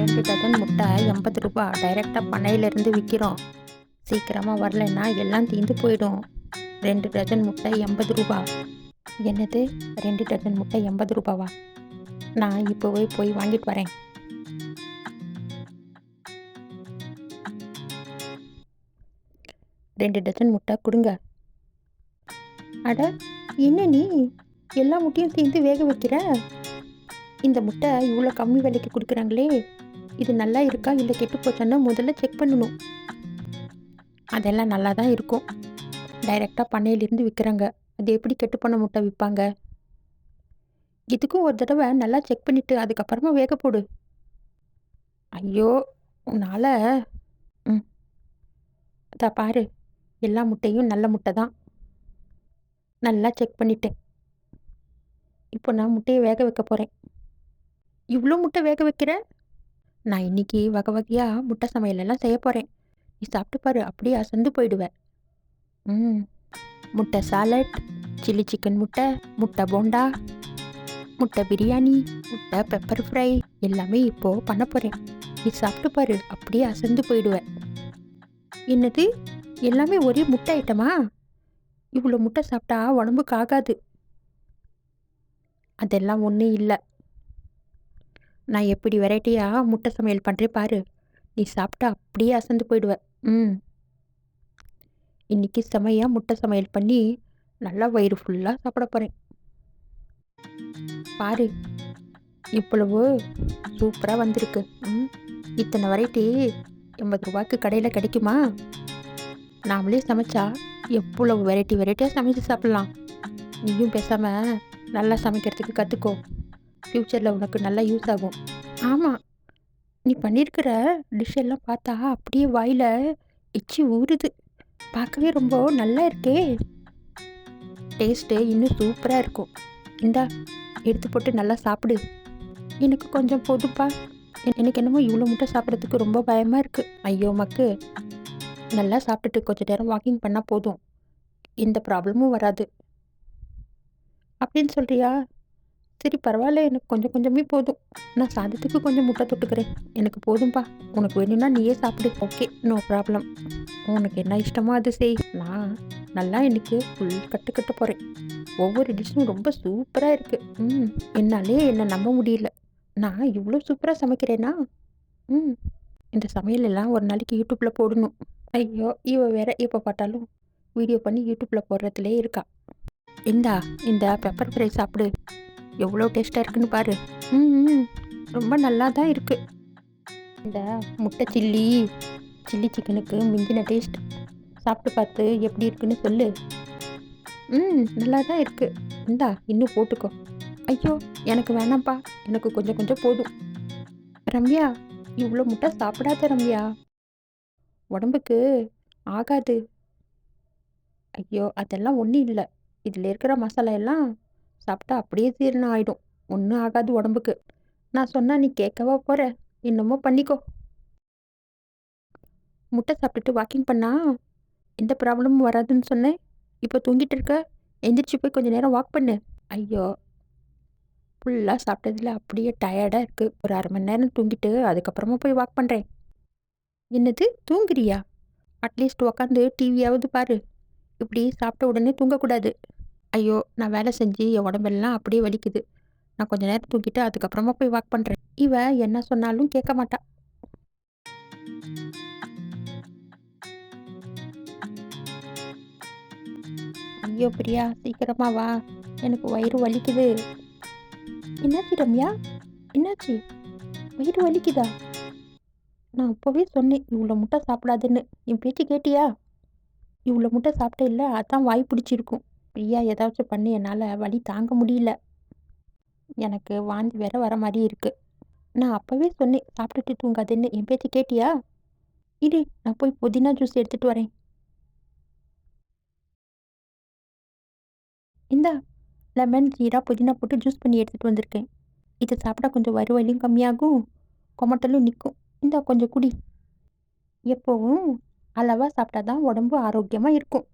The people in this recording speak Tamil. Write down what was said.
2 டஜன் முட்டை ரூ. 80 டைரெக்டாக பண்ணையிலேருந்து விற்கிறோம். சீக்கிரமாக வரலைன்னா எல்லாம் தீர்ந்து போயிடும். 2 டஜன் முட்டை ரூ. 80. என்னது 2 டஜன் முட்டை ரூபாவா? நான் இப்போவே போய் வாங்கிட்டு வரேன். ரெண்டு டஜன் முட்டை கொடுங்க. அட, என்ன நீ எல்லா முட்டையும் சேர்ந்து வேக வைக்கிற? இந்த முட்டை இவ்வளோ கம்மி விலைக்கு கொடுக்குறாங்களே, இது நல்லா இருக்கா இல்லை கெட்டு போச்சான்னு முதல்ல செக் பண்ணணும். அதெல்லாம் நல்லா தான் இருக்கும். டைரெக்டாக பண்ணையிலேருந்து விற்கிறாங்க. அது எப்படி கெட்டு போன முட்டை விற்பாங்க? இதுக்கும் ஒரு தடவை நல்லா செக் பண்ணிவிட்டு அதுக்கப்புறமா வேக போடு. ஐயோ, உன்னால் அதா பாரு, எல்லா முட்டையும் நல்ல முட்டை தான். நல்லா செக் பண்ணிட்டேன். இப்போ நான் முட்டையை வேக வைக்க போகிறேன். இவ்வளோ முட்டை வேக வைக்கிற? நான் இன்னைக்கு வகை வகையாக முட்டை சமையலெல்லாம் செய்ய போகிறேன். நீ சாப்பிட்டு பாரு, அப்படியே அசந்து போயிடுவேன். முட்டை சாலட், சில்லி சிக்கன் முட்டை, முட்டை போண்டா, முட்டை பிரியாணி, முட்டை பெப்பர் ஃப்ரை எல்லாமே இப்போது பண்ண போகிறேன். நீ சாப்பிட்டு பாரு, அப்படியே அசந்து போயிடுவேன். என்னது, எல்லாமே ஒரே முட்டை ஐட்டமா? இவ்வளோ முட்டை சாப்பிட்டா உடம்புக்கு ஆகாது. அதெல்லாம் ஒன்றும் இல்லை. நான் எப்படி வெரைட்டியாக முட்டை சமையல் பண்ணுறேன் பாரு. நீ சாப்பிட்டா அப்படியே அசந்து போயிடுவேன். இன்னைக்கு செமையாக முட்டை சமையல் பண்ணி நல்லா வயிறு ஃபுல்லாக சாப்பிட போகிறேன். பாரு, இவ்வளவு சூப்பராக வந்திருக்கு. இத்தனை வெரைட்டி ரூபாய்க்கு கடையில் கிடைக்குமா? நாமளே சமைச்சா எவ்வளவு வெரைட்டியாக சமைச்சு சாப்பிட்லாம். நீயும் பேசாமல் நல்லா சமைக்கிறதுக்கு கற்றுக்கோ. ஃப்யூச்சரில் உனக்கு நல்லா யூஸ் ஆகும். ஆமாம், நீ பண்ணியிருக்கிற டிஷ் எல்லாம் பார்த்தா அப்படியே வாயில் எச்சி ஊறுது. பார்க்கவே ரொம்ப நல்லா இருக்கே. டேஸ்ட்டு இன்னும் சூப்பராக இருக்கும். இந்தா, எடுத்து போட்டு நல்லா சாப்பிடு. எனக்கு கொஞ்சம் போதுப்பா. எனக்கு என்னமோ இவ்வளோ முட்டை சாப்பிட்றதுக்கு ரொம்ப பயமாக இருக்குது. ஐயோ மக்கு, நல்லா சாப்பிட்டுட்டு கொஞ்சம் நேரம் வாக்கிங் பண்ணால் போதும், எந்த ப்ராப்ளமும் வராது. அப்படின்னு சொல்கிறியா? சரி, பரவாயில்ல, எனக்கு கொஞ்சம் கொஞ்சமே போதும். நான் சாதத்துக்கு கொஞ்சம் முட்டை தொட்டுக்கிறேன். எனக்கு போதும்பா. உனக்கு வேணும்னா நீயே சாப்பிடு. Okay, no problem. உனக்கு என்ன இஷ்டமோ அது செய். நான் நல்லா இன்னைக்கு ஃபுல் கட்ட போகிறேன். ஒவ்வொரு டிஷ்ஷும் ரொம்ப சூப்பராக இருக்குது. என்னாலே என்னை நம்ப முடியல. நான் இவ்வளோ சூப்பராக சமைக்கிறேன்னா. இந்த சமையல் எல்லாம் ஒரு நாளைக்கு யூடியூப்பில் போடணும். ஐயோ, இவ வேற எப்போ பார்த்தாலும் வீடியோ பண்ணி யூடியூப்பில் போடுறதுலே இருக்கா. இந்த பெப்பர் ஃப்ரை சாப்பிடு, எவ்வளோ டேஸ்ட்டாக இருக்குன்னு பாரு. ரொம்ப நல்லா தான் இருக்குது. இந்த முட்டை சில்லி சிக்கனுக்கு மிஞ்சின டேஸ்ட். சாப்பிட்டு பார்த்து எப்படி இருக்குன்னு சொல்லு. நல்லா தான் இருக்குது. இன்னும் போட்டுக்கோ. ஐயோ, எனக்கு வேணாம்ப்பா, எனக்கு கொஞ்சம் கொஞ்சம் போதும். ரம்யா, இவ்வளோ முட்டை சாப்பிடாத ரம்யா, உடம்புக்கு ஆகாது. ஐயோ, அதெல்லாம் ஒன்றும் இல்லை. இதில் இருக்கிற மசாலா எல்லாம் சாப்பிட்டா அப்படியே ஜீரணம் ஆகிடும். ஒன்றும் ஆகாது உடம்புக்கு. நான் சொன்னால் நீ கேட்கவா போகிற? என்னமோ பண்ணிக்கோ. முட்டை சாப்பிட்டுட்டு வாக்கிங் பண்ணா எந்த ப்ராப்ளமும் வராதுன்னு சொன்னேன். இப்போ தூங்கிட்டு இருக்க. எந்திரிச்சு போய் கொஞ்சம் நேரம் வாக் பண்ணு. ஐயோ, ஃபுல்லாக சாப்பிட்டதில் அப்படியே டயர்டாக இருக்குது. ஒரு 1/2 மணி நேரம் தூங்கிட்டு அதுக்கப்புறமா போய் வாக் பண்ணுறேன். என்னது, தூங்குறியா? அட்லீஸ்ட் உக்காந்து டிவியாவது பாரு. இப்படி சாப்பிட்ட உடனே தூங்கக்கூடாது. ஐயோ, நான் வேலை செஞ்சு என் உடம்பெல்லாம் அப்படியே வலிக்குது. நான் கொஞ்சம் நேரம் தூங்கிட்டு அதுக்கப்புறமா போய் வாக் பண்ணுறேன். இவ என்ன சொன்னாலும் கேட்க மாட்டா. ஐயோ பிரியா, சீக்கிரமா வா, எனக்கு வயிறு வலிக்குது. என்னாச்சு ரம்யா, என்னாச்சு? வயிறு வலிக்குதா? நான் இப்போவே சொன்னேன் இவ்வளோ முட்டை சாப்பிடாதுன்னு. என் பேச்சு கேட்டியா? இவ்வளோ முட்டை சாப்பிட்ட இல்லை, அதான் வாய் பிடிச்சிருக்கும். பிரியா ஏதாச்சும் பண்ணி என்னால் வலி தாங்க முடியல. எனக்கு வாந்தி வேற வர மாதிரி இருக்குது. நான் அப்போவே சொன்னேன் சாப்பிட்டுட்டு தூங்காதுன்னு. என் பேச்சு கேட்டியா? இரு, நான் போய் புதினா ஜூஸ் எடுத்துகிட்டு வரேன். இந்தா, லெமன், ஜீரா, புதினா போட்டு ஜூஸ் பண்ணி எடுத்துகிட்டு வந்திருக்கேன். இதை சாப்பிட்டா கொஞ்சம் வயிறுவலியும் கம்மியாகும், கொமட்டலும் நிற்கும். இந்தா, கொஞ்சம் குடி. எப்போவும் அளவாக சாப்பிட்டா தான் உடம்பு ஆரோக்கியமாக இருக்கும்.